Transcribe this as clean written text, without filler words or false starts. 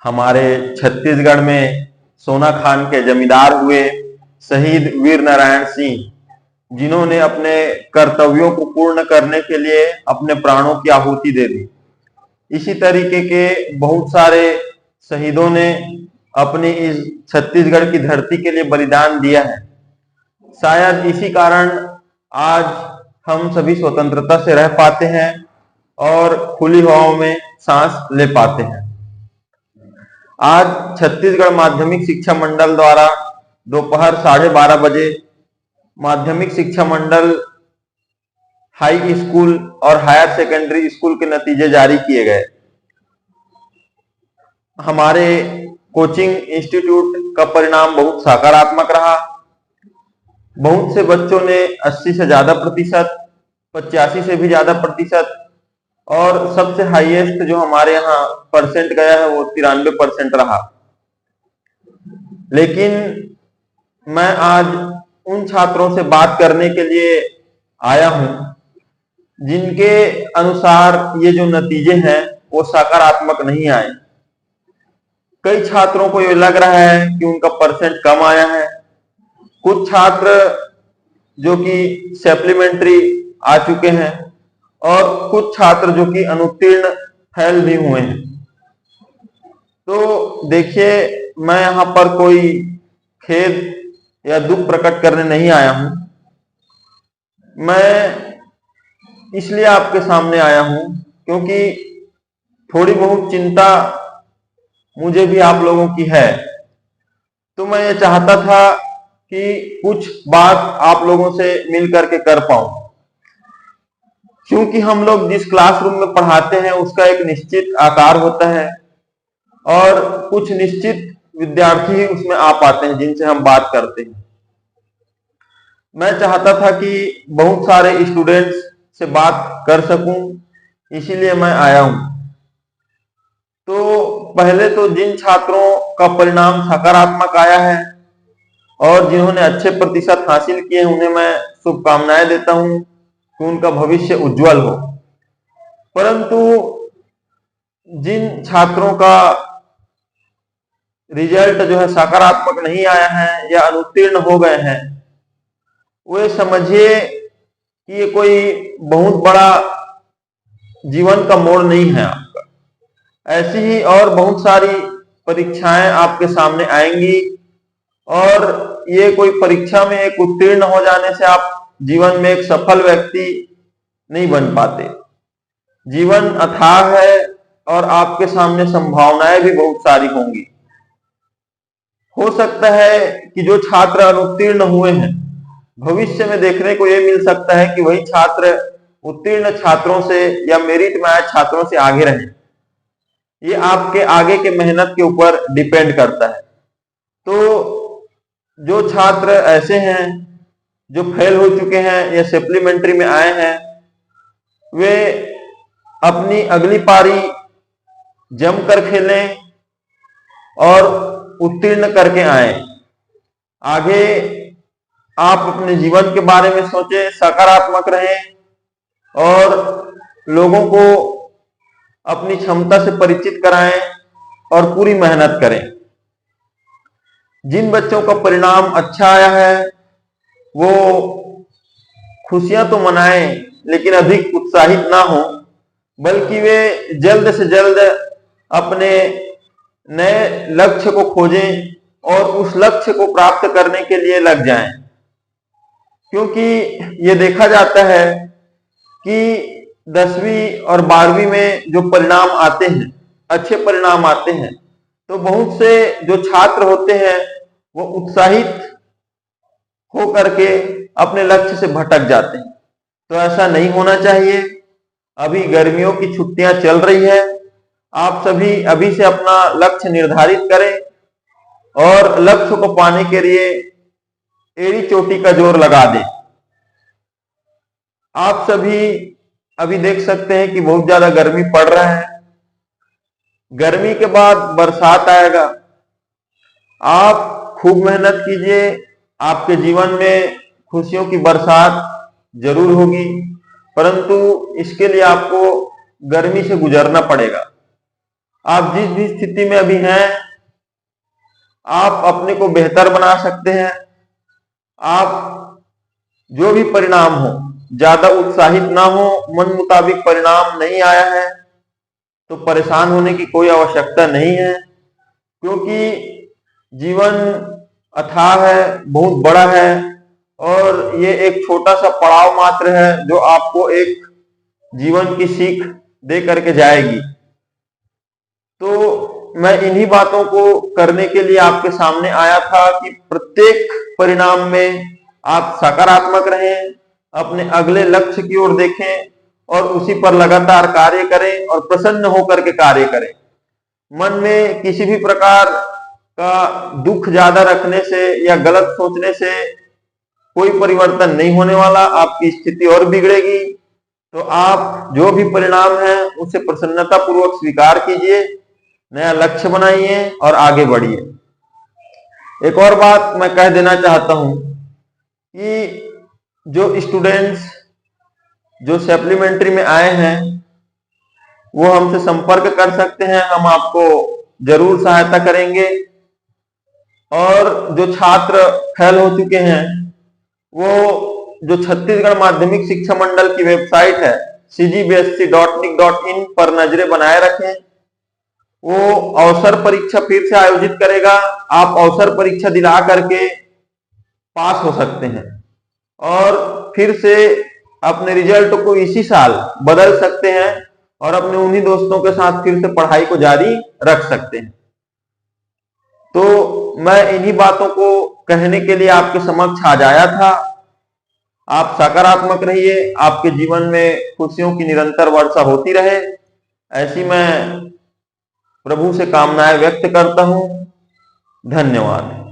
हमारे छत्तीसगढ़ में सोना खान के जमींदार हुए शहीद वीर नारायण सिंह, जिन्होंने अपने कर्तव्यों को पूर्ण करने के लिए अपने प्राणों की आहुति दे दी। इसी तरीके के बहुत सारे शहीदों ने अपनी इस छत्तीसगढ़ की धरती के लिए बलिदान दिया है। शायद इसी कारण आज हम सभी स्वतंत्रता से रह पाते हैं और खुली हवाओं में सांस ले पाते हैं। आज छत्तीसगढ़ माध्यमिक शिक्षा मंडल द्वारा दोपहर 12:30 बजे माध्यमिक शिक्षा मंडल हाई स्कूल और हायर सेकेंडरी स्कूल के नतीजे जारी किए गए। हमारे कोचिंग इंस्टीट्यूट का परिणाम बहुत सकारात्मक रहा। बहुत से बच्चों ने 80 से ज्यादा प्रतिशत, 85 से भी ज्यादा प्रतिशत और सबसे हाईएस्ट जो हमारे यहाँ परसेंट गया है वो 93% रहा। लेकिन मैं आज उन छात्रों से बात करने के लिए आया हूं जिनके अनुसार ये जो नतीजे हैं वो सकारात्मक नहीं आए। कई छात्रों को ये लग रहा है कि उनका परसेंट कम आया है। कुछ छात्र जो कि सप्लीमेंट्री आ चुके हैं और कुछ छात्र जो कि अनुत्तीर्ण फेल भी हुए हैं। तो देखिए, मैं यहाँ पर कोई खेद या दुख प्रकट करने नहीं आया हूं। मैं इसलिए आपके सामने आया हूं क्योंकि थोड़ी बहुत चिंता मुझे भी आप लोगों की है। तो मैं ये चाहता था कि कुछ बात आप लोगों से मिल करके कर पाऊं, क्योंकि हम लोग जिस क्लासरूम में पढ़ाते हैं उसका एक निश्चित आकार होता है और कुछ निश्चित विद्यार्थी ही उसमें आ पाते हैं जिनसे हम बात करते हैं। मैं चाहता था कि बहुत सारे स्टूडेंट्स से बात कर सकूं, इसीलिए मैं आया हूं। तो पहले तो जिन छात्रों का परिणाम सकारात्मक आया है और जिन्होंने अच्छे प्रतिशत हासिल किए हैं उन्हें मैं शुभकामनाएं देता हूं कि उनका भविष्य उज्जवल हो। परंतु जिन छात्रों का रिजल्ट जो है सकारात्मक नहीं आया है या अनुत्तीर्ण हो गए हैं, वे समझिए कि ये कोई बहुत बड़ा जीवन का मोड़ नहीं है आपका। ऐसी ही और बहुत सारी परीक्षाएं आपके सामने आएंगी और ये कोई परीक्षा में एक उत्तीर्ण हो जाने से आप जीवन में एक सफल व्यक्ति नहीं बन पाते। जीवन अथाह है और आपके सामने संभावनाएं भी बहुत सारी होंगी। हो सकता है कि जो छात्र अनुत्तीर्ण हुए हैं, भविष्य में देखने को यह मिल सकता है कि वही छात्र उत्तीर्ण छात्रों से या मेरिट में आए छात्रों से आगे रहे। ये आपके आगे के मेहनत के ऊपर डिपेंड करता है। तो जो छात्र ऐसे हैं जो फेल हो चुके हैं या सप्लीमेंट्री में आए हैं, वे अपनी अगली पारी जमकर खेलें और उत्तीर्ण करके आए। आगे आप अपने जीवन के बारे में सोचें, सकारात्मक रहें और लोगों को अपनी क्षमता से परिचित कराएं और पूरी मेहनत करें। जिन बच्चों का परिणाम अच्छा आया है वो खुशियां तो मनाएं, लेकिन अधिक उत्साहित ना हो, बल्कि वे जल्द से जल्द अपने नए लक्ष्य को खोजें और उस लक्ष्य को प्राप्त करने के लिए लग जाएं। क्योंकि ये देखा जाता है कि 10वीं और 12वीं में जो परिणाम आते हैं, अच्छे परिणाम आते हैं, तो बहुत से जो छात्र होते हैं वो उत्साहित हो करके अपने लक्ष्य से भटक जाते हैं। तो ऐसा नहीं होना चाहिए। अभी गर्मियों की छुट्टियां चल रही है, आप सभी अभी से अपना लक्ष्य निर्धारित करें और लक्ष्य को पाने के लिए एड़ी चोटी का जोर लगा दें। आप सभी अभी देख सकते हैं कि बहुत ज्यादा गर्मी पड़ रहा है। गर्मी के बाद बरसात आएगा। आप खूब मेहनत कीजिए, आपके जीवन में खुशियों की बरसात जरूर होगी, परंतु इसके लिए आपको गर्मी से गुजरना पड़ेगा। आप जिस भी स्थिति में अभी हैं, आप अपने को बेहतर बना सकते हैं। आप जो भी परिणाम हो, ज्यादा उत्साहित ना हो, मन मुताबिक परिणाम नहीं आया है तो परेशान होने की कोई आवश्यकता नहीं है, क्योंकि जीवन अथाह है, बहुत बड़ा है और ये एक छोटा सा पड़ाव मात्र है जो आपको एक जीवन की सीख दे करके जाएगी। तो मैं इन्हीं बातों को करने के लिए आपके सामने आया था कि प्रत्येक परिणाम में आप सकारात्मक रहें, अपने अगले लक्ष्य की ओर देखें और उसी पर लगातार कार्य करें और प्रसन्न होकर के कार्य करें। मन में किसी भी प्रकार का दुख ज्यादा रखने से या गलत सोचने से कोई परिवर्तन नहीं होने वाला, आपकी स्थिति और बिगड़ेगी। तो आप जो भी परिणाम है उसे प्रसन्नता पूर्वक स्वीकार कीजिए, नया लक्ष्य बनाइए और आगे बढ़िए। एक और बात मैं कह देना चाहता हूं कि जो स्टूडेंट्स जो सप्लीमेंट्री में आए हैं वो हमसे संपर्क कर सकते हैं, हम आपको जरूर सहायता करेंगे। और जो छात्र फेल हो चुके हैं वो जो छत्तीसगढ़ माध्यमिक शिक्षा मंडल की वेबसाइट है cgbsc.nic.in पर नजरें बनाए रखें। वो अवसर परीक्षा फिर से आयोजित करेगा, आप अवसर परीक्षा दिला करके पास हो सकते हैं और फिर से अपने रिजल्ट को इसी साल बदल सकते हैं और अपने उन्हीं दोस्तों के साथ फिर से पढ़ाई को जारी रख सकते हैं। तो मैं इन्हीं बातों को कहने के लिए आपके समक्ष आ जाया था। आप सकारात्मक रहिए, आपके जीवन में खुशियों की निरंतर वर्षा होती रहे, ऐसी मैं प्रभु से कामनाएं व्यक्त करता हूं। धन्यवाद।